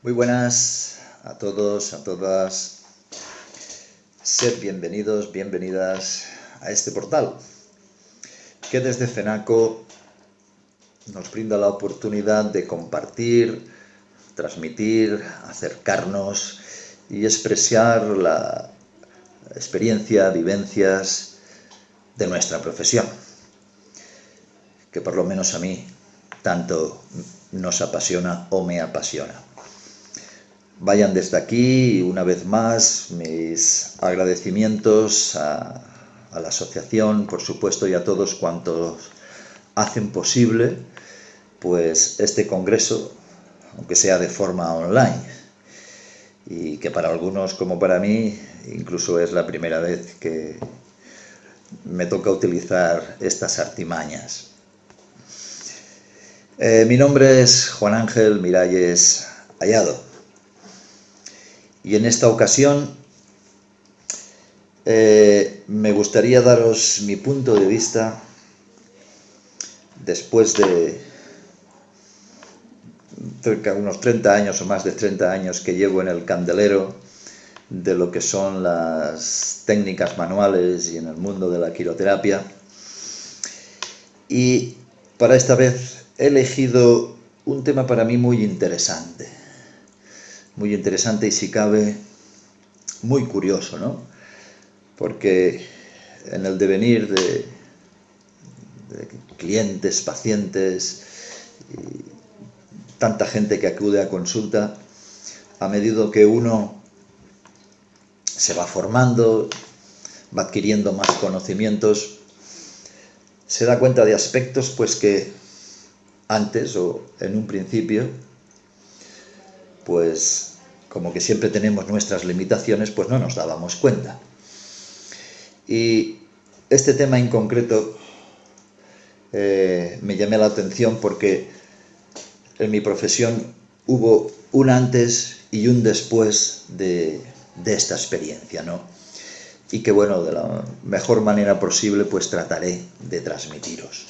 Muy buenas a todos, a todas. Sed bienvenidos, bienvenidas a este portal que desde FENACO nos brinda la oportunidad de compartir, transmitir, acercarnos y expresar la experiencia, vivencias de nuestra profesión, que por lo menos a mí tanto nos apasiona o me apasiona. Vayan desde aquí, una vez más, mis agradecimientos a la asociación, por supuesto, y a todos cuantos hacen posible pues este congreso, aunque sea de forma online, y que para algunos, como para mí, incluso es la primera vez que me toca utilizar estas artimañas. Mi nombre es Juan Ángel Miralles Hallado. Y en esta ocasión me gustaría daros mi punto de vista después de cerca de unos 30 años o más de 30 años que llevo en el candelero de lo que son las técnicas manuales y en el mundo de la quiroterapia. Y para esta vez he elegido un tema para mí muy interesante y si cabe muy curioso, ¿no? Porque en el devenir de clientes, pacientes y tanta gente que acude a consulta, a medida que uno se va formando, va adquiriendo más conocimientos, se da cuenta de aspectos pues que antes o en un principio pues como que siempre tenemos nuestras limitaciones, pues no nos dábamos cuenta. Y este tema en concreto me llamó la atención porque en mi profesión hubo un antes y un después de esta experiencia, ¿no? Y que bueno, de la mejor manera posible pues trataré de transmitiros.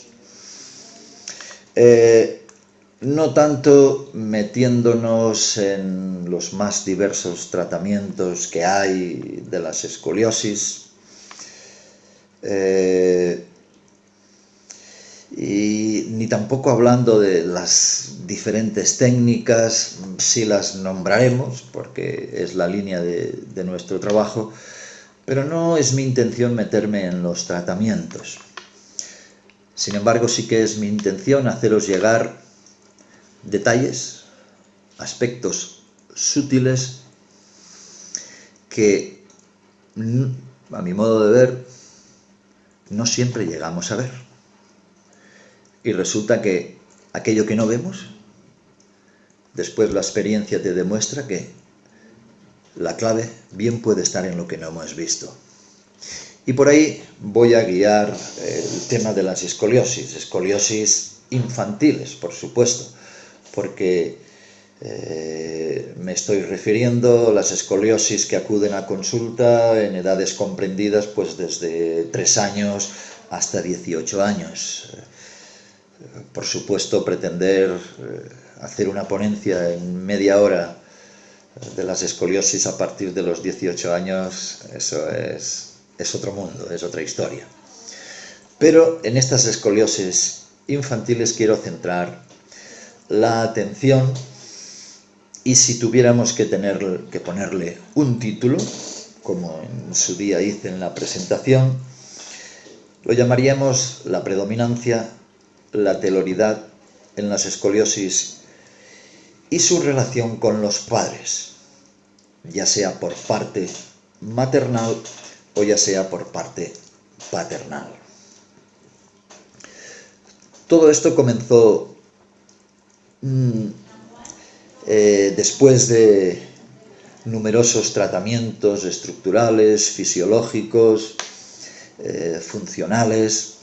No tanto metiéndonos en los más diversos tratamientos que hay de las escoliosis, y ni tampoco hablando de las diferentes técnicas, sí las nombraremos porque es la línea de nuestro trabajo, pero no es mi intención meterme en los tratamientos. Sin embargo, sí que es mi intención haceros llegar detalles, aspectos sutiles que, a mi modo de ver, no siempre llegamos a ver. Y resulta que aquello que no vemos, después la experiencia te demuestra que la clave bien puede estar en lo que no hemos visto. Y por ahí voy a guiar el tema de las escoliosis infantiles, por supuesto, porque me estoy refiriendo a las escoliosis que acuden a consulta en edades comprendidas pues desde 3 años hasta 18 años. Por supuesto, pretender hacer una ponencia en media hora de las escoliosis a partir de los 18 años, eso es otro mundo, es otra historia. Pero en estas escoliosis infantiles quiero centrar la atención y si tuviéramos que ponerle un título, como en su día hice en la presentación, lo llamaríamos la predominancia, la teloridad en las escoliosis y su relación con los padres, ya sea por parte maternal o ya sea por parte paternal. Todo esto comenzó después de numerosos tratamientos estructurales, fisiológicos, funcionales,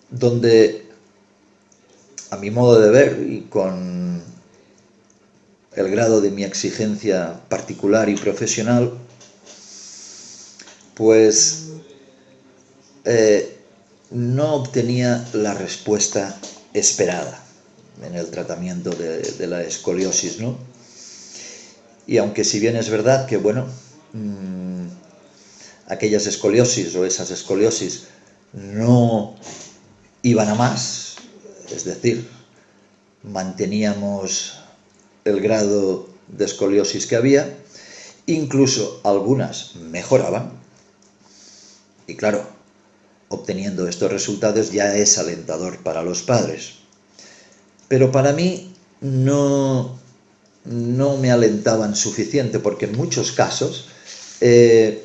donde, a mi modo de ver y con el grado de mi exigencia particular y profesional, pues no obtenía la respuesta esperada en el tratamiento de la escoliosis, ¿no? Y aunque si bien es verdad que, bueno, aquellas escoliosis o esas escoliosis no iban a más, es decir, manteníamos el grado de escoliosis que había, incluso algunas mejoraban, y claro, obteniendo estos resultados ya es alentador para los padres. Pero para mí no me alentaban suficiente, porque en muchos casos el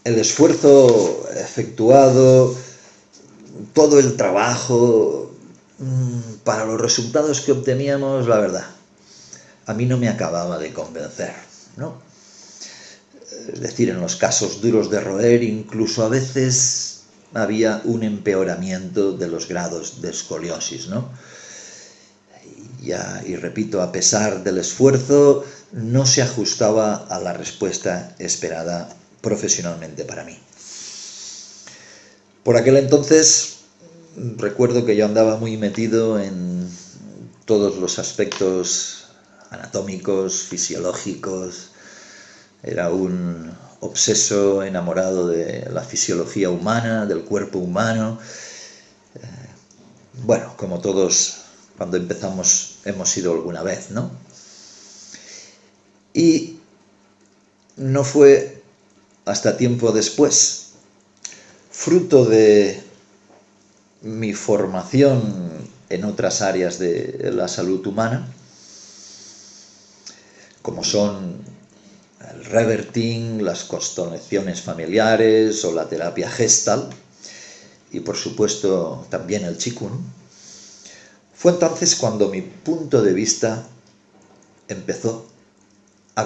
esfuerzo efectuado, todo el trabajo para los resultados que obteníamos, la verdad, a mí no me acababa de convencer, ¿no? Es decir, en los casos duros de roer, incluso a veces había un empeoramiento de los grados de escoliosis, ¿no? Y repito, a pesar del esfuerzo, no se ajustaba a la respuesta esperada profesionalmente para mí. Por aquel entonces, recuerdo que yo andaba muy metido en todos los aspectos anatómicos, fisiológicos. Era un obseso enamorado de la fisiología humana, del cuerpo humano. Bueno, como todos cuando empezamos hemos sido alguna vez, ¿no? Y no fue hasta tiempo después, fruto de mi formación en otras áreas de la salud humana, como son el reverting, las constelaciones familiares o la terapia Gestalt, y por supuesto también el Qigong, fue entonces cuando mi punto de vista empezó a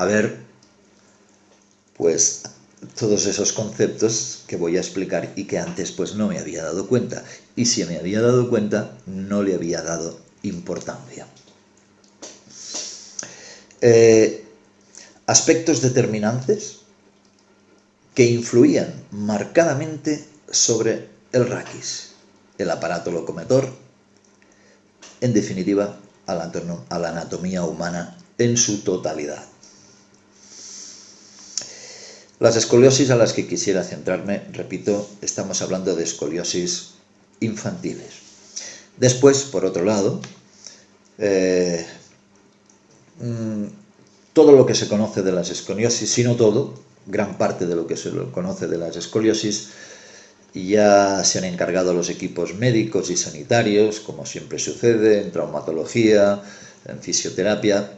ver, pues todos esos conceptos que voy a explicar y que antes pues no me había dado cuenta. Y si me había dado cuenta, no le había dado importancia. Aspectos determinantes que influían marcadamente sobre el raquis, el aparato locomotor, en definitiva, a la anatomía humana en su totalidad. Las escoliosis a las que quisiera centrarme, repito, estamos hablando de escoliosis infantiles. Después, por otro lado, todo lo que se conoce de las escoliosis, si no todo, gran parte de lo que se conoce de las escoliosis, ya se han encargado los equipos médicos y sanitarios, como siempre sucede en traumatología, en fisioterapia,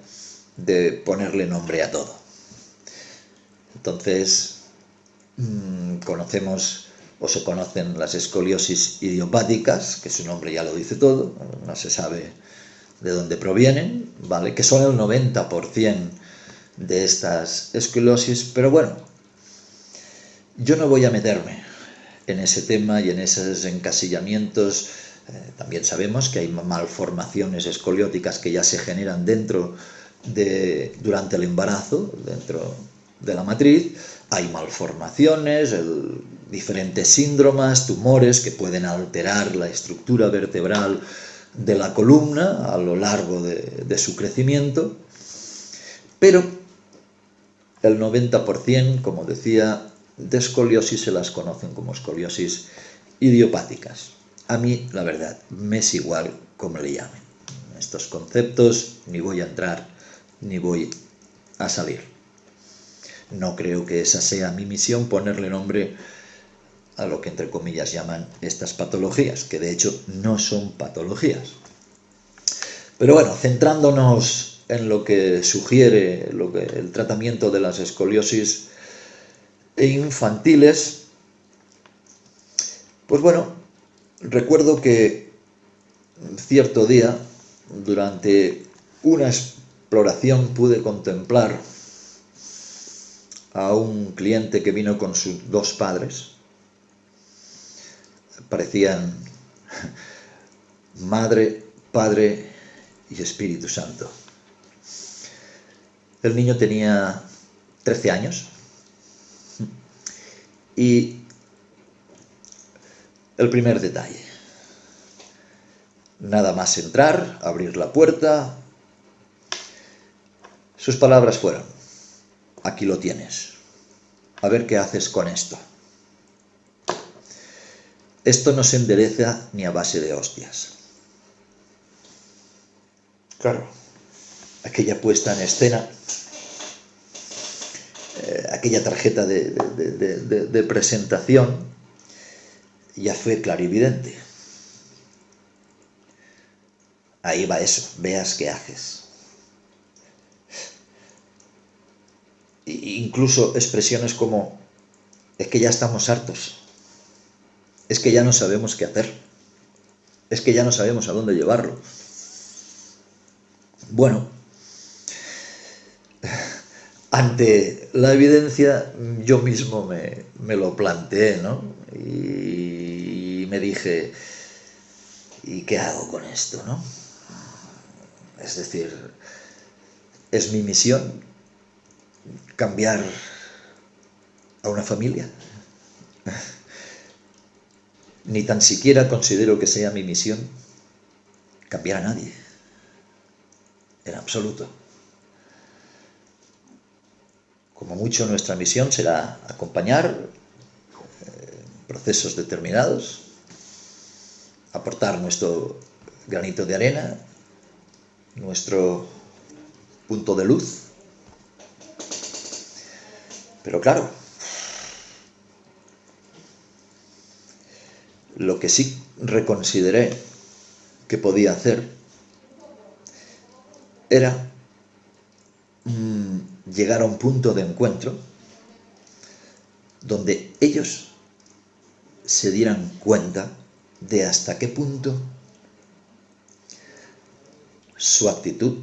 de ponerle nombre a todo. Entonces, conocemos o se conocen las escoliosis idiopáticas, que su nombre ya lo dice todo, no se sabe de dónde provienen, ¿vale? Que son el 90% de estas escoliosis, pero bueno, yo no voy a meterme en ese tema y en esos encasillamientos. También sabemos que hay malformaciones escolióticas que ya se generan durante el embarazo, dentro de la matriz. Hay malformaciones, diferentes síndromes, tumores que pueden alterar la estructura vertebral de la columna a lo largo de su crecimiento, pero el 90%, como decía, de escoliosis se las conocen como escoliosis idiopáticas. A mí, la verdad, me es igual cómo le llamen. Estos conceptos ni voy a entrar ni voy a salir. No creo que esa sea mi misión, ponerle nombre a lo que entre comillas llaman estas patologías, que de hecho no son patologías. Pero bueno, centrándonos en lo que sugiere el tratamiento de las escoliosis infantiles, pues bueno, recuerdo que cierto día, durante una exploración, pude contemplar a un cliente que vino con sus dos padres. Parecían Madre, Padre y Espíritu Santo. El niño tenía 13 años y el primer detalle, nada más entrar, abrir la puerta, Sus palabras fueron: aquí lo tienes, a ver qué haces con esto. Esto no se endereza ni a base de hostias. Claro, aquella puesta en escena, aquella tarjeta de presentación ya fue clarividente. Ahí va eso, veas qué haces. Incluso expresiones como: es que ya estamos hartos, es que ya no sabemos qué hacer, es que ya no sabemos a dónde llevarlo. Bueno, ante la evidencia yo mismo me lo planteé, ¿no? Y me dije: ¿y qué hago con esto, no? Es decir, ¿es mi misión cambiar a una familia? Ni tan siquiera considero que sea mi misión cambiar a nadie, en absoluto. Como mucho nuestra misión será acompañar procesos determinados, aportar nuestro granito de arena, nuestro punto de luz. Pero claro, lo que sí reconsideré que podía hacer era llegar a un punto de encuentro donde ellos se dieran cuenta de hasta qué punto su actitud,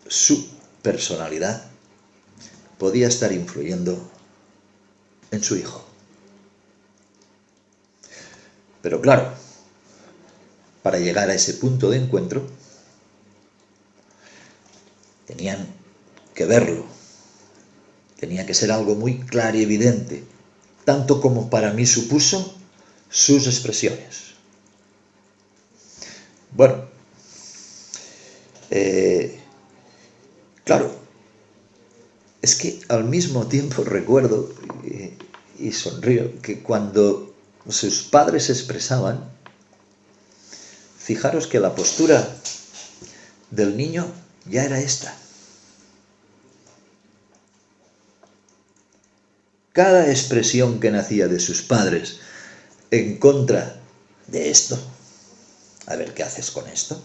su personalidad podía estar influyendo en su hijo. Pero claro, para llegar a ese punto de encuentro tenían que verlo, tenía que ser algo muy claro y evidente, tanto como para mí supuso sus expresiones. Bueno, claro, es que al mismo tiempo recuerdo y sonrío que cuando sus padres se expresaban, fijaros que la postura del niño ya era esta. Cada expresión que nacía de sus padres en contra de esto, a ver qué haces con esto,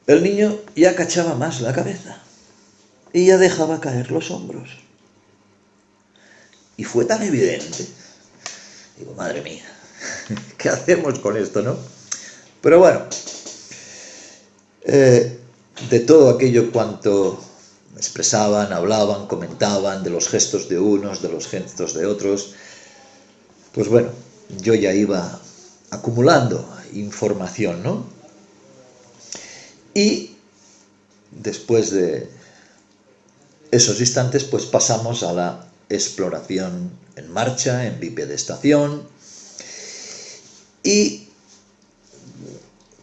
el niño ya cachaba más la cabeza y ya dejaba caer los hombros. Y fue tan evidente. Digo, madre mía, ¿qué hacemos con esto, no? Pero bueno, de todo aquello cuanto expresaban, hablaban, comentaban, de los gestos de unos, de los gestos de otros, pues bueno, yo ya iba acumulando información, ¿no? Y después de esos instantes, pues pasamos a la exploración en marcha, en bipedestación, y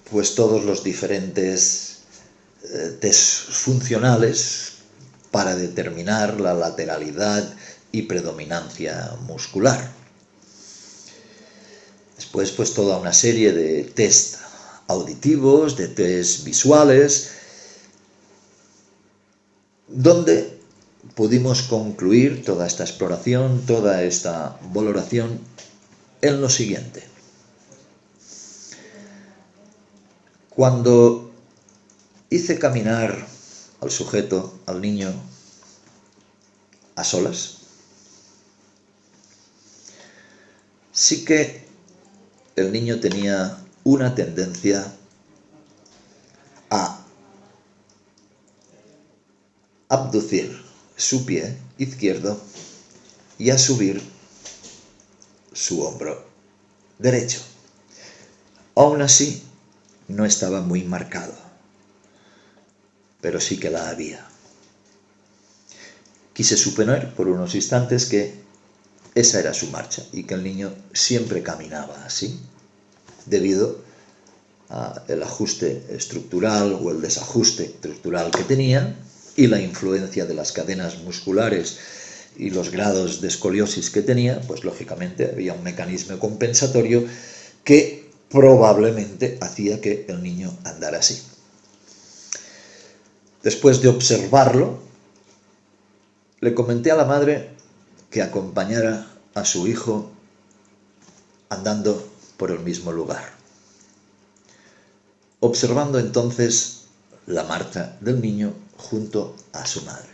pues todos los diferentes test funcionales para determinar la lateralidad y predominancia muscular. Después, pues toda una serie de test auditivos, de test visuales, donde pudimos concluir toda esta exploración, toda esta valoración en lo siguiente. Cuando hice caminar al sujeto, al niño, a solas, sí que el niño tenía una tendencia a abducir su pie izquierdo y a subir su hombro derecho. Aún así, no estaba muy marcado, pero sí que la había. Quise suponer por unos instantes que esa era su marcha y que el niño siempre caminaba así, debido el ajuste estructural o el desajuste estructural que tenía y la influencia de las cadenas musculares y los grados de escoliosis que tenía, pues lógicamente había un mecanismo compensatorio que probablemente hacía que el niño andara así. Después de observarlo, le comenté a la madre que acompañara a su hijo andando por el mismo lugar, observando entonces la marcha del niño junto a su madre.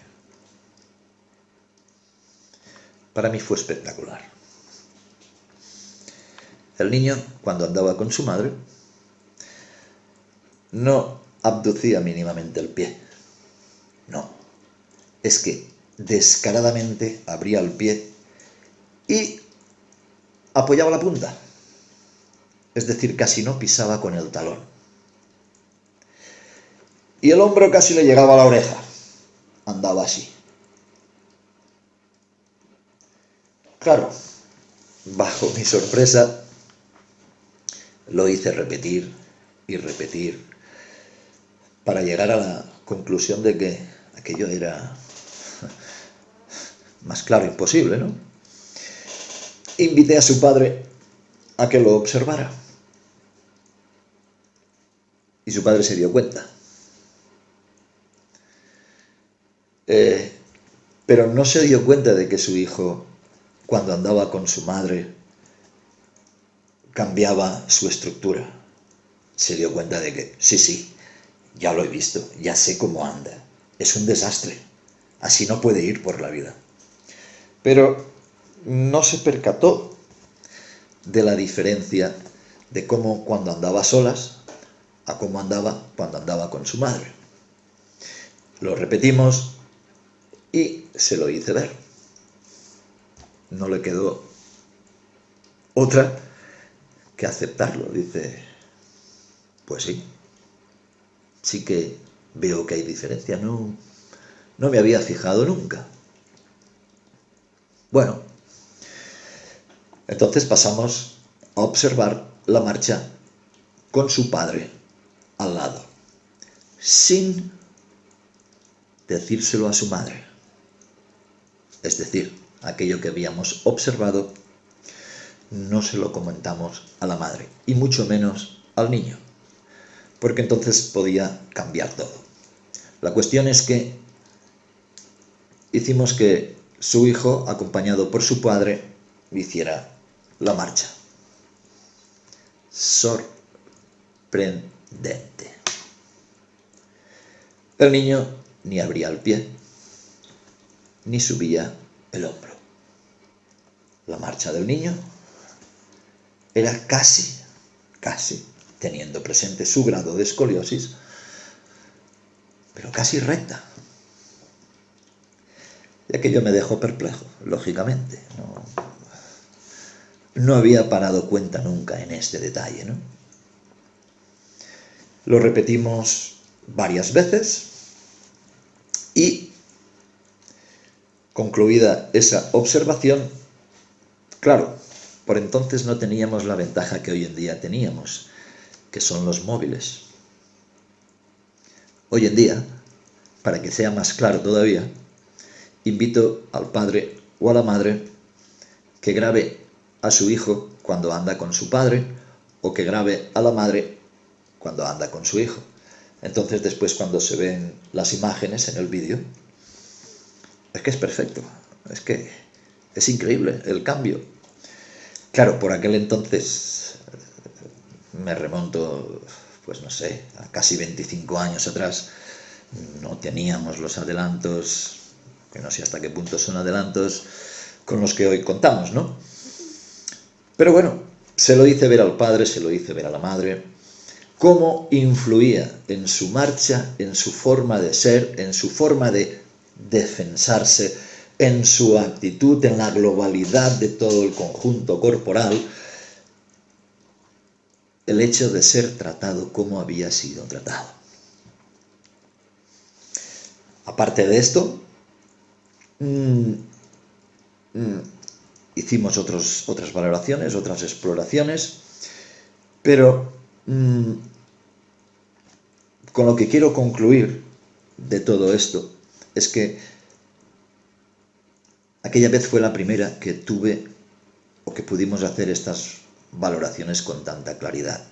Para mí fue espectacular. El niño, cuando andaba con su madre, no abducía mínimamente el pie. No, es que descaradamente abría el pie y apoyaba la punta. Es decir, casi no pisaba con el talón. Y el hombro casi le llegaba a la oreja. Andaba así. Claro, bajo mi sorpresa, lo hice repetir y repetir para llegar a la conclusión de que aquello era más claro imposible, ¿no? Invité a su padre a que lo observara. Y su padre se dio cuenta. Pero no se dio cuenta de que su hijo, cuando andaba con su madre, cambiaba su estructura. Se dio cuenta de que, sí, ya lo he visto, ya sé cómo anda. Es un desastre. Así no puede ir por la vida. Pero no se percató de la diferencia de cómo cuando andaba a solas a cómo andaba cuando andaba con su madre. Lo repetimos y se lo hice ver. No le quedó otra que aceptarlo. Dice, pues sí que veo que hay diferencia. No me había fijado nunca. Bueno, entonces pasamos a observar la marcha con su padre al lado, sin decírselo a su madre. Es decir, aquello que habíamos observado no se lo comentamos a la madre, y mucho menos al niño, porque entonces podía cambiar todo. La cuestión es que hicimos que su hijo, acompañado por su padre, hiciera la marcha. Sorprendente. El niño ni abría el pie, ni subía el hombro. La marcha del niño era casi, teniendo presente su grado de escoliosis, pero casi recta. Y aquello me dejó perplejo, lógicamente. No había parado cuenta nunca en este detalle, ¿no? Lo repetimos varias veces y, concluida esa observación, claro, por entonces no teníamos la ventaja que hoy en día teníamos, que son los móviles. Hoy en día, para que sea más claro todavía, invito al padre o a la madre que grabe a su hijo cuando anda con su padre o que grabe a la madre cuando anda con su hijo. Entonces después, cuando se ven las imágenes en el vídeo, es que es perfecto, es que es increíble el cambio. Claro, por aquel entonces, me remonto, pues no sé, a casi 25 años atrás, no teníamos los adelantos, que no sé hasta qué punto son adelantos, con los que hoy contamos, ¿no? Pero bueno, se lo hice ver al padre, se lo hice ver a la madre, cómo influía en su marcha, en su forma de ser, en su forma de defensarse, en su actitud, en la globalidad de todo el conjunto corporal, el hecho de ser tratado como había sido tratado. Aparte de esto, hicimos otras valoraciones, otras exploraciones, pero Con lo que quiero concluir de todo esto es que aquella vez fue la primera que tuve o que pudimos hacer estas valoraciones con tanta claridad.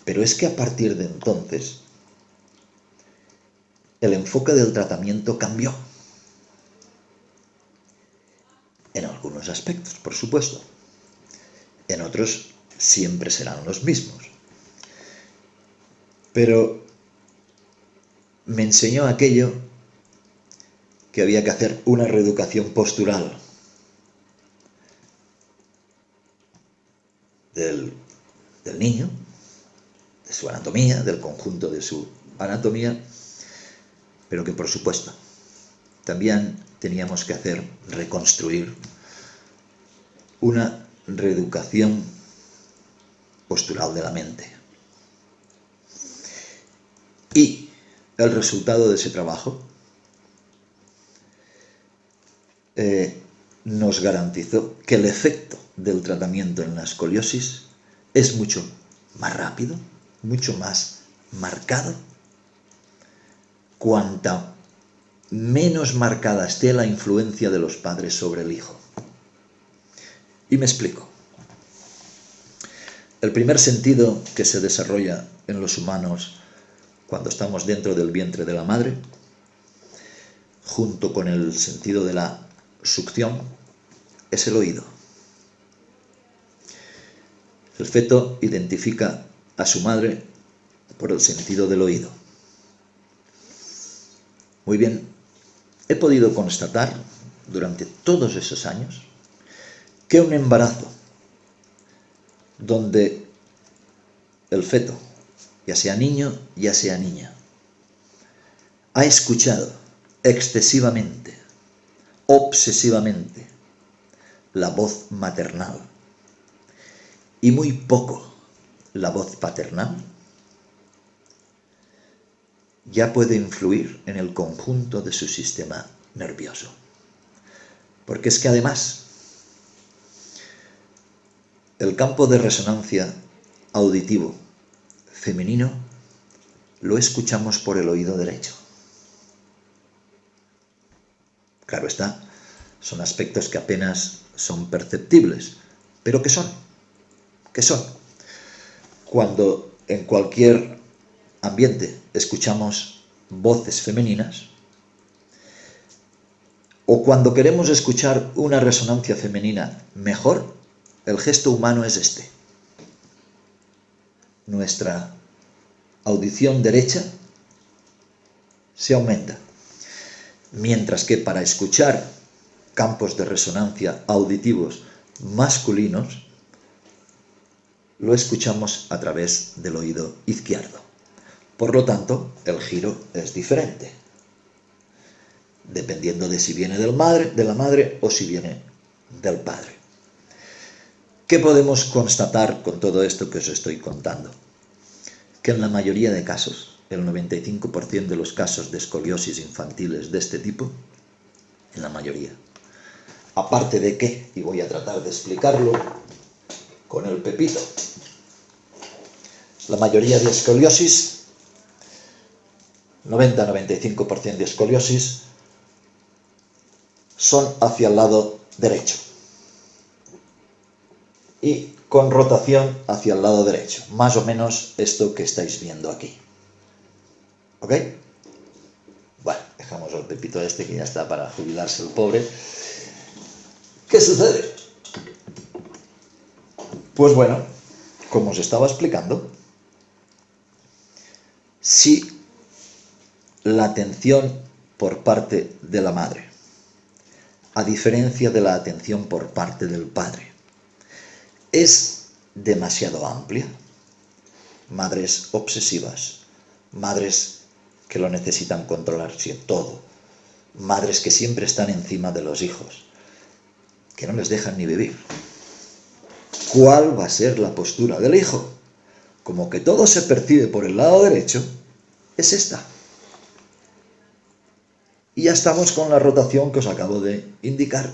Pero es que a partir de entonces el enfoque del tratamiento cambió. En algunos aspectos, por supuesto. En otros siempre serán los mismos. Pero me enseñó aquello que había que hacer una reeducación postural del niño, de su anatomía, del conjunto de su anatomía, pero que por supuesto también teníamos que hacer, reconstruir una reeducación postural de la mente. Y el resultado de ese trabajo nos garantizó que el efecto del tratamiento en la escoliosis es mucho más rápido, mucho más marcado, cuanta menos marcada esté la influencia de los padres sobre el hijo. Y me explico. El primer sentido que se desarrolla en los humanos cuando estamos dentro del vientre de la madre, junto con el sentido de la succión, es el oído. El feto identifica a su madre por el sentido del oído. Muy bien, he podido constatar durante todos esos años que un embarazo donde el feto, ya sea niño, ya sea niña, ha escuchado excesivamente, obsesivamente, la voz maternal y muy poco la voz paternal, ya puede influir en el conjunto de su sistema nervioso. Porque es que además el campo de resonancia auditivo femenino lo escuchamos por el oído derecho. Claro está, son aspectos que apenas son perceptibles, pero que son. Cuando en cualquier ambiente escuchamos voces femeninas, o cuando queremos escuchar una resonancia femenina mejor, el gesto humano es este. Nuestra audición derecha se aumenta, mientras que para escuchar campos de resonancia auditivos masculinos, lo escuchamos a través del oído izquierdo. Por lo tanto, el giro es diferente, dependiendo de si viene de la madre o si viene del padre. ¿Qué podemos constatar con todo esto que os estoy contando? Que en la mayoría de casos, el 95% de los casos de escoliosis infantiles de este tipo, en la mayoría, aparte de que, y voy a tratar de explicarlo con el pepito, la mayoría de escoliosis, 90-95% de escoliosis, son hacia el lado derecho y con rotación hacia el lado derecho, más o menos esto que estáis viendo aquí. ¿Ok? Bueno, dejamos el pepito este que ya está para jubilarse el pobre. ¿Qué sucede? Pues bueno, como os estaba explicando, si la atención por parte de la madre, a diferencia de la atención por parte del padre, es demasiado amplia, madres obsesivas, madres que lo necesitan controlarse todo, madres que siempre están encima de los hijos, que no les dejan ni vivir. ¿Cuál va a ser la postura del hijo? Como que todo se percibe por el lado derecho, es esta. Y ya estamos con la rotación que os acabo de indicar.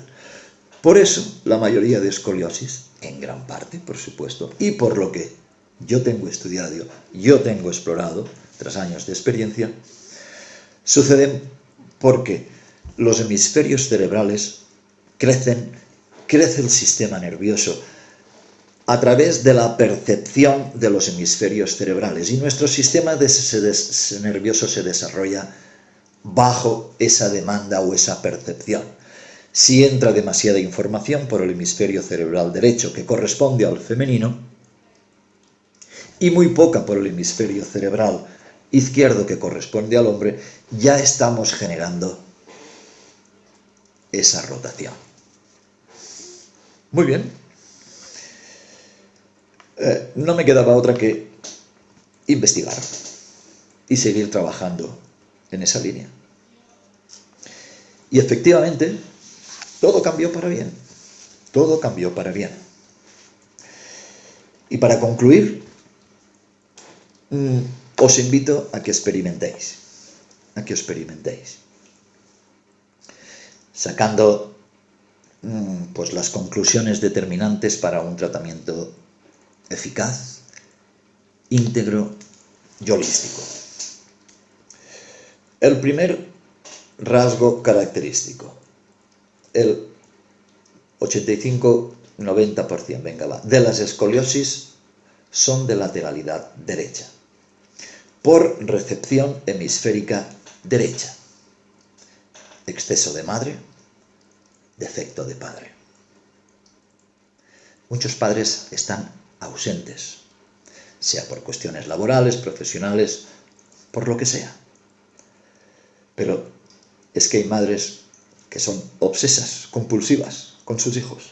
Por eso, la mayoría de escoliosis, en gran parte, por supuesto, y por lo que yo tengo estudiado, yo tengo explorado, tras años de experiencia, suceden porque los hemisferios cerebrales crece el sistema nervioso a través de la percepción de los hemisferios cerebrales, y nuestro sistema nervioso se desarrolla bajo esa demanda o esa percepción. Si entra demasiada información por el hemisferio cerebral derecho, que corresponde al femenino, y muy poca por el hemisferio cerebral izquierdo, que corresponde al hombre, ya estamos generando esa rotación. Muy bien. No me quedaba otra que investigar y seguir trabajando en esa línea. Y efectivamente, todo cambió para bien. Todo cambió para bien. Y para concluir, os invito a que experimentéis. A que experimentéis. Sacando pues las conclusiones determinantes para un tratamiento eficaz, íntegro y holístico. El primer rasgo característico, el 85-90%, venga va, de las escoliosis son de lateralidad derecha, por recepción hemisférica derecha, exceso de madre, defecto de padre. Muchos padres están ausentes, sea por cuestiones laborales, profesionales, por lo que sea. Pero es que hay madres que son obsesas, compulsivas con sus hijos.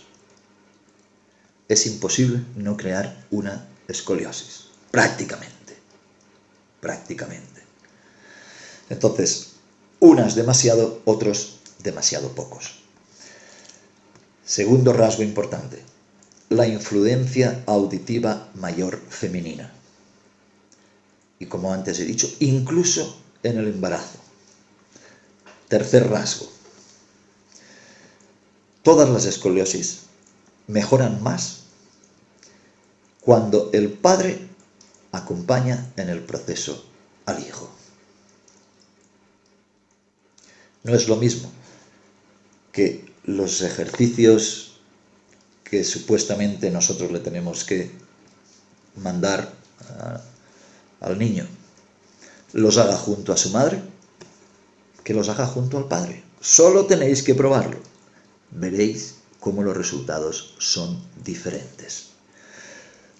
Es imposible no crear una escoliosis, prácticamente. Entonces, unas demasiado, otros demasiado pocos. Segundo rasgo importante, la influencia auditiva mayor femenina. Y como antes he dicho, incluso en el embarazo. Tercer rasgo, todas las escoliosis mejoran más cuando el padre acompaña en el proceso al hijo. No es lo mismo que los ejercicios que supuestamente nosotros le tenemos que mandar al niño los haga junto a su madre, que los haga junto al padre. Solo tenéis que probarlo. Veréis cómo los resultados son diferentes.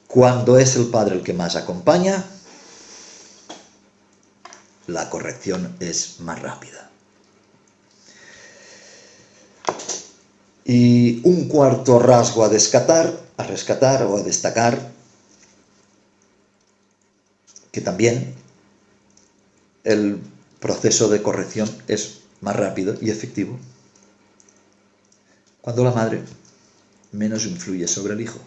Cuando es el padre el que más acompaña, la corrección es más rápida. Y un cuarto rasgo a rescatar o a destacar, que también el proceso de corrección es más rápido y efectivo cuando la madre menos influye sobre el hijo.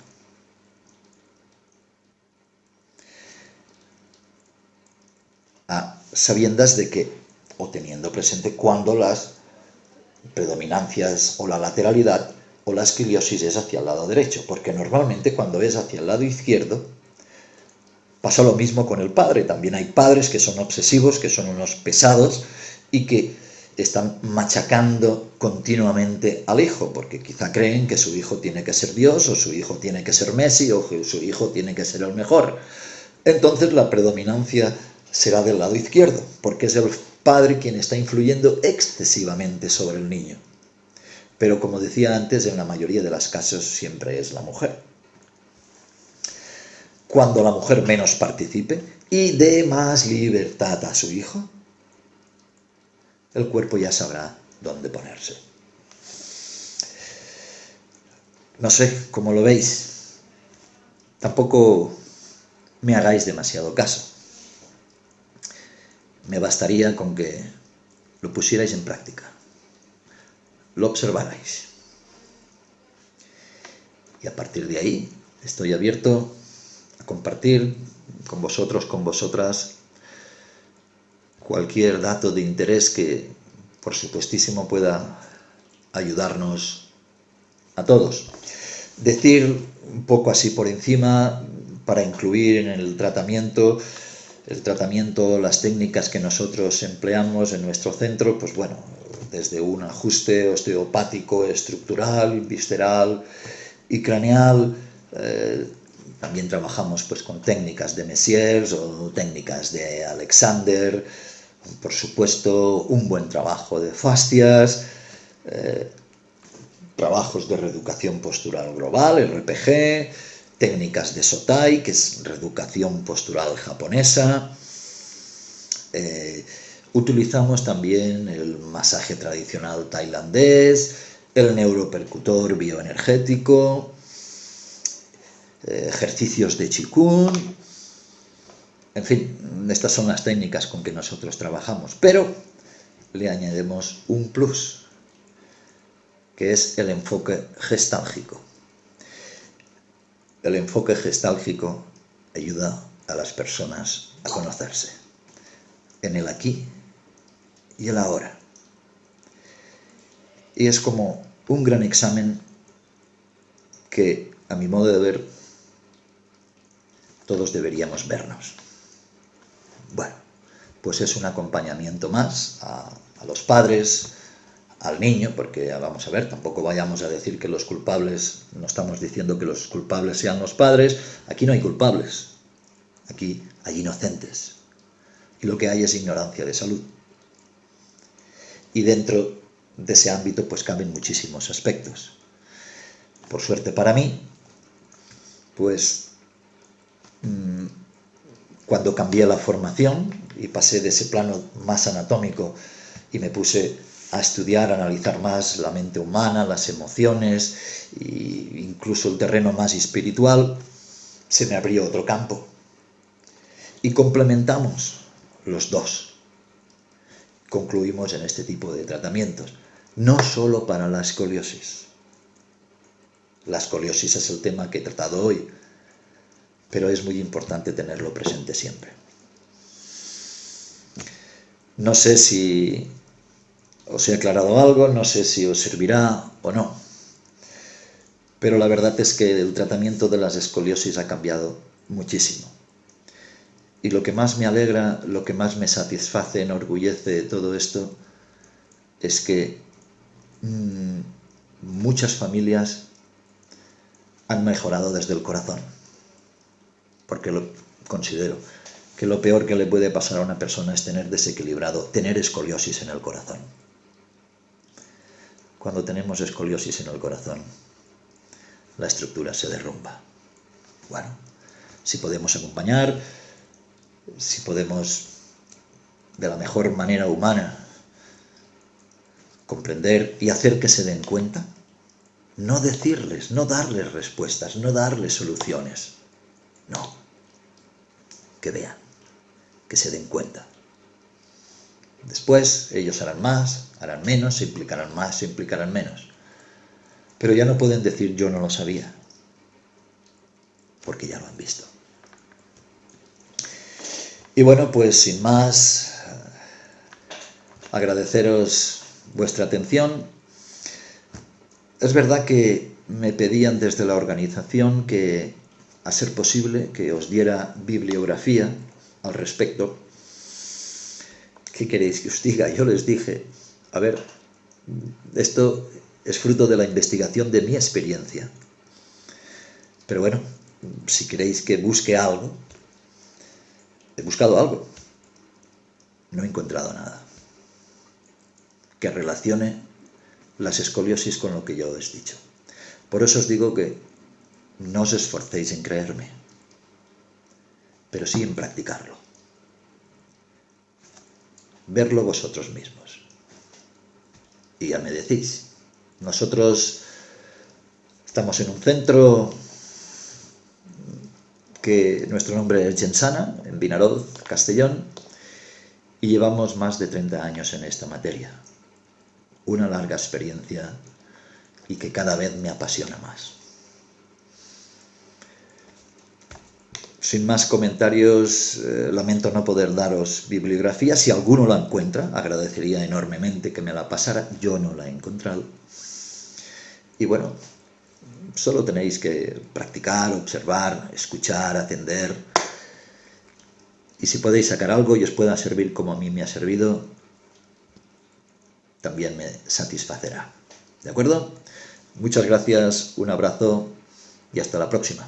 A sabiendas de que, o teniendo presente cuando las predominancias o la lateralidad o la escoliosis es hacia el lado derecho, porque normalmente cuando es hacia el lado izquierdo pasa lo mismo con el padre. También hay padres que son obsesivos, que son unos pesados y que están machacando continuamente al hijo, porque quizá creen que su hijo tiene que ser Dios, o su hijo tiene que ser Messi, o que su hijo tiene que ser el mejor. Entonces la predominancia será del lado izquierdo, porque es el padre quien está influyendo excesivamente sobre el niño. Pero como decía antes, en la mayoría de los casos siempre es la mujer. Cuando la mujer menos participe y dé más libertad a su hijo, el cuerpo ya sabrá dónde ponerse. No sé cómo lo veis. Tampoco me hagáis demasiado caso. Me bastaría con que lo pusierais en práctica, lo observarais. Y a partir de ahí estoy abierto a compartir con vosotros, con vosotras, cualquier dato de interés que, por supuestísimo, pueda ayudarnos a todos. Decir un poco así por encima, para incluir en el tratamiento, El tratamiento, las técnicas que nosotros empleamos en nuestro centro, pues bueno, desde un ajuste osteopático, estructural, visceral y craneal. También trabajamos pues con técnicas de Messiers o técnicas de Alexander. Por supuesto, un buen trabajo de fascias, trabajos de reeducación postural global, RPG, técnicas de Sotai, que es reeducación postural japonesa. Utilizamos también el masaje tradicional tailandés, el neuropercutor bioenergético, ejercicios de Qigong. En fin, estas son las técnicas con que nosotros trabajamos, pero le añadimos un plus, que es el enfoque gestálgico. El enfoque gestálgico ayuda a las personas a conocerse en el aquí y el ahora. Y es como un gran examen que, a mi modo de ver, todos deberíamos vernos. Bueno, pues es un acompañamiento más a los padres, al niño, porque vamos a ver, tampoco vayamos a decir que los culpables, no estamos diciendo que los culpables sean los padres, aquí no hay culpables, aquí hay inocentes, y lo que hay es ignorancia de salud. Y dentro de ese ámbito pues caben muchísimos aspectos. Por suerte para mí, pues cuando cambié la formación y pasé de ese plano más anatómico y me puse a estudiar, a analizar más la mente humana, las emociones e incluso el terreno más espiritual, se me abrió otro campo. Y complementamos los dos. Concluimos en este tipo de tratamientos, no solo para la escoliosis. La escoliosis es el tema que he tratado hoy, pero es muy importante tenerlo presente siempre. No sé si os he aclarado algo, no sé si os servirá o no, pero la verdad es que el tratamiento de las escoliosis ha cambiado muchísimo. Y lo que más me alegra, lo que más me satisface, enorgullece de todo esto, es que muchas familias han mejorado desde el corazón. Porque considero que lo peor que le puede pasar a una persona es tener desequilibrado, tener escoliosis en el corazón. Cuando tenemos escoliosis en el corazón, la estructura se derrumba. Bueno, si podemos acompañar, si podemos de la mejor manera humana comprender y hacer que se den cuenta, no decirles, no darles respuestas, no darles soluciones, no, que vean, que se den cuenta. Después ellos harán más, harán menos, se implicarán más, se implicarán menos. Pero ya no pueden decir yo no lo sabía, porque ya lo han visto. Y bueno, pues sin más, agradeceros vuestra atención. Es verdad que me pedían desde la organización que, a ser posible, que os diera bibliografía al respecto. ¿Qué queréis que os diga? Yo les dije, a ver, esto es fruto de la investigación de mi experiencia. Pero bueno, si queréis que busque algo, he buscado algo. No he encontrado nada que relacione las escoliosis con lo que yo os he dicho. Por eso os digo que no os esforcéis en creerme, pero sí en practicarlo. Verlo vosotros mismos. Y ya me decís, nosotros estamos en un centro que nuestro nombre es Gensana, en Vinaroz, Castellón, y llevamos más de 30 años en esta materia. Una larga experiencia y que cada vez me apasiona más. Sin más comentarios, lamento no poder daros bibliografía. Si alguno la encuentra, agradecería enormemente que me la pasara. Yo no la he encontrado. Y bueno, solo tenéis que practicar, observar, escuchar, atender Y si podéis sacar algo y os pueda servir como a mí me ha servido, también me satisfacerá. ¿De acuerdo? Muchas gracias, un abrazo y hasta la próxima.